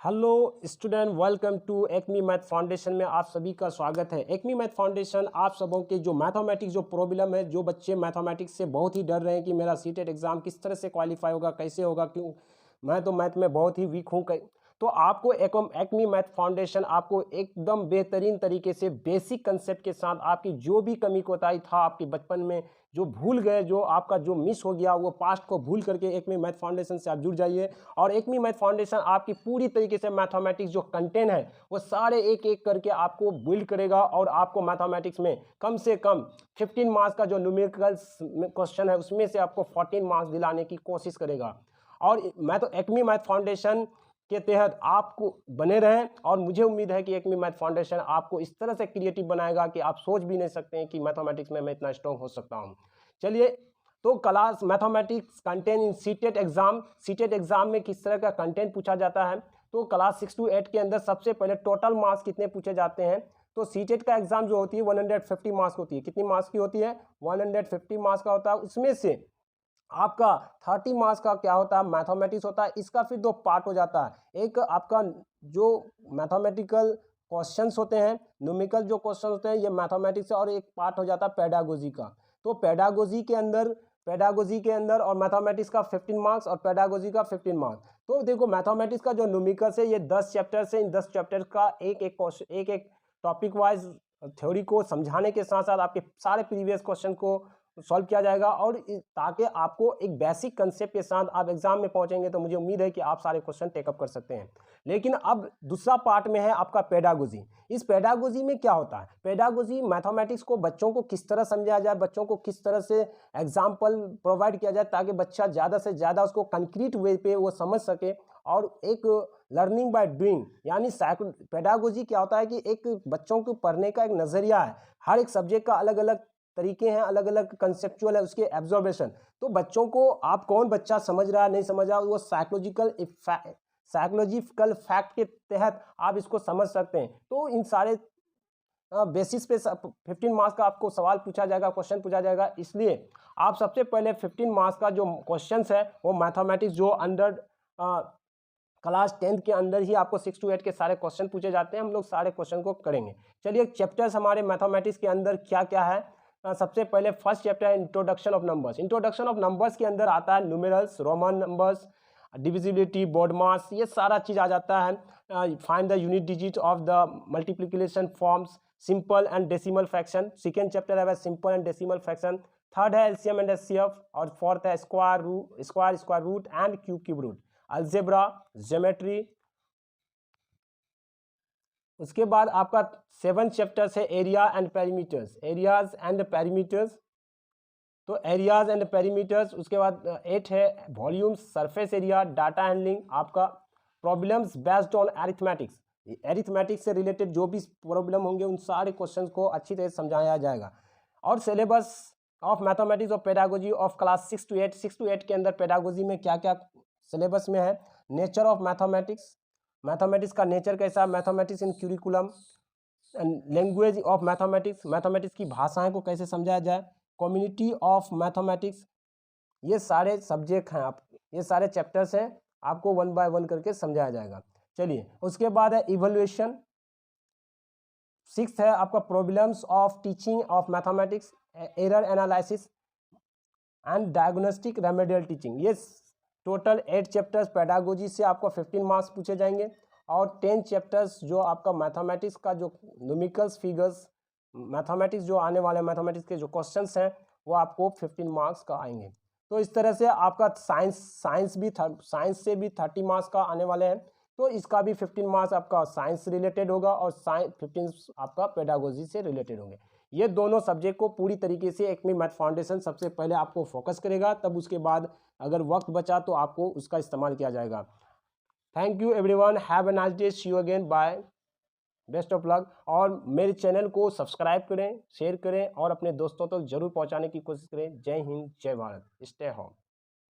Hello student, welcome to Acme math foundation में आप सभी का स्वागत है। एक्मी मैथ फाउंडेशन आप सबों के जो मैथमेटिक्स जो प्रॉब्लम है, जो बच्चे मैथमेटिक्स से बहुत ही डर रहे हैं कि मेरा सीटेट एग्ज़ाम किस तरह से क्वालिफाई होगा, कैसे होगा, क्यों मैं तो मैथ में बहुत ही वीक हूँ, तो आपको एक्मी मैथ फाउंडेशन आपको एकदम बेहतरीन तरीके से बेसिक कंसेप्ट के साथ आपकी जो भी कमी कोताही था आपके बचपन में, जो भूल गए, जो आपका जो मिस हो गया, वो पास्ट को भूल करके एक्मी मैथ फाउंडेशन से आप जुड़ जाइए। और एक्मी मैथ फाउंडेशन आपकी पूरी तरीके से मैथमेटिक्स जो कंटेंट है वो सारे एक एक करके आपको बिल्ड करेगा और आपको मैथमेटिक्स में कम से कम 15 मार्क्स का जो न्यूमेरिकल क्वेश्चन है उसमें से आपको 14 मार्क्स दिलाने की कोशिश करेगा। और मैं तो एक्मी मैथ फाउंडेशन के तहत आपको बने रहें और मुझे उम्मीद है कि एक्मी मैथ फाउंडेशन आपको इस तरह से क्रिएटिव बनाएगा कि आप सोच भी नहीं सकते हैं कि मैथमेटिक्स में मैं इतना स्ट्रॉन्ग हो सकता हूं। चलिए, तो class mathematics content in CTET exam में किस तरह का कंटेंट पूछा जाता है। तो क्लास 6 to 8 के अंदर सबसे पहले टोटल मार्क्स कितने पूछे जाते हैं। तो सीटेट का एग्जाम जो होती है 150 मार्क्स होती है। कितनी मार्क्स की होती है? 150 मार्क्स का होता है। उसमें से आपका 30 मार्क्स का क्या होता है? मैथमेटिक्स होता है। इसका फिर दो पार्ट हो जाता है। एक आपका जो मैथमेटिकल क्वेश्चंस होते हैं, न्यूमेरिकल जो क्वेश्चन होते हैं, ये मैथमेटिक्स, और एक पार्ट हो जाता है पेडागोजी का। तो पेडागोजी के अंदर और मैथमेटिक्स का 15 मार्क्स और पेडागोजी का 15 मार्क्स। तो देखो, मैथमेटिक्स का जो न्यूमेरिकल है ये 10 चैप्टर से, इन 10 चैप्टर का एक टॉपिक वाइज थ्योरी को समझाने के साथ साथ आपके सारे प्रीवियस क्वेश्चन को सॉल्व किया जाएगा। और ताकि आपको एक बेसिक कंसेप्ट के साथ आप एग्जाम में पहुंचेंगे तो मुझे उम्मीद है कि आप सारे क्वेश्चन टेकअप कर सकते हैं। लेकिन अब दूसरा पार्ट में है आपका पेडागोजी। इस पेडागोजी में क्या होता है? पेडागोजी मैथमेटिक्स को बच्चों को किस तरह समझाया जाए, बच्चों को किस तरह से एग्जाम्पल प्रोवाइड किया जाए ताकि बच्चा ज़्यादा से ज़्यादा उसको कंक्रीट वे पे वो समझ सके। और एक लर्निंग बाय डूइंग, यानी पेडागोजी क्या होता है कि एक बच्चों को पढ़ने का एक नज़रिया है। हर एक सब्जेक्ट का अलग अलग तरीके हैं, अलग अलग कंसेप्चुअल है उसके एब्जॉर्बेशन। तो बच्चों को आप कौन बच्चा समझ रहा है नहीं समझ रहा, वो साइकोलॉजिकल फैक्ट के तहत आप इसको समझ सकते हैं। तो इन सारे बेसिस पे 15 मार्क्स का आपको सवाल पूछा जाएगा, क्वेश्चन पूछा जाएगा। इसलिए आप सबसे पहले 15 मार्क्स का जो क्वेश्चंस है वो मैथमेटिक्स जो अंडर क्लास 10th के अंदर ही आपको 6 to 8 के सारे क्वेश्चन पूछे जाते हैं। हम लोग सारे क्वेश्चन को करेंगे। चलिए, चैप्टर्स हमारे मैथमेटिक्स के अंदर क्या क्या है। सबसे पहले फर्स्ट चैप्टर है introduction of numbers. Introduction of numbers के अंदर आता है numerals, Roman numbers, divisibility, BODMAS, ये सारा चीज़ आ जाता है। Find the unit digit of the multiplication forms, simple and decimal fraction. Second chapter है simple and decimal fraction. Third है एलसीएम एंड एचसीएफ। और फोर्थ है square root and cube root, algebra, geometry. उसके बाद आपका 7 चैप्टर है area and perimeters, areas and perimeters. तो areas and perimeters. उसके बाद 8 है volume, surface area, data handling, आपका problems based on arithmetics. Arithmetics से रिलेटेड जो भी प्रॉब्लम होंगे उन सारे क्वेश्चंस को अच्छी तरह से समझाया जाएगा। और syllabus of mathematics of pedagogy of class 6 to 8 के अंदर पेडागोजी में क्या क्या सिलेबस में है। नेचर ऑफ मैथमेटिक्स, मैथमेटिक्स का नेचर कैसा, mathematics in curriculum, language of mathematics, mathematics की भाषाएं को कैसे समझाया जाए, कम्युनिटी ऑफ मैथमेटिक्स। ये सारे सब्जेक्ट हैं, आप ये सारे चैप्टर्स हैं, आपको 1 by 1 करके समझाया जाएगा। चलिए, उसके बाद है इवैल्यूएशन। 6th है आपका problems of teaching of mathematics, error analysis and diagnostic remedial teaching. ये टोटल 8 चैप्टर्स पेडागोजी से आपको 15 मार्क्स पूछे जाएंगे। और 10 चैप्टर्स जो आपका मैथमेटिक्स का जो न्यूमेरिकल्स, फिगर्स, मैथमेटिक्स जो आने वाले मैथमेटिक्स के जो क्वेश्चंस हैं वो आपको 15 मार्क्स का आएंगे। तो इस तरह से आपका साइंस से भी 30 मार्क्स का आने वाले हैं। तो इसका भी 15 मार्क्स आपका साइंस रिलेटेड होगा और 15 आपका पेडागोजी से रिलेटेड होंगे। ये दोनों सब्जेक्ट को पूरी तरीके से एक्मी मैथ फाउंडेशन सबसे पहले आपको फोकस करेगा, तब उसके बाद अगर वक्त बचा तो आपको उसका इस्तेमाल किया जाएगा। Thank you everyone, have a nice day, see you again, bye, best of luck. और मेरे चैनल को सब्सक्राइब करें, शेयर करें और अपने दोस्तों तक जरूर पहुंचाने की कोशिश करें। जय हिंद, जय भारत, स्टे होम।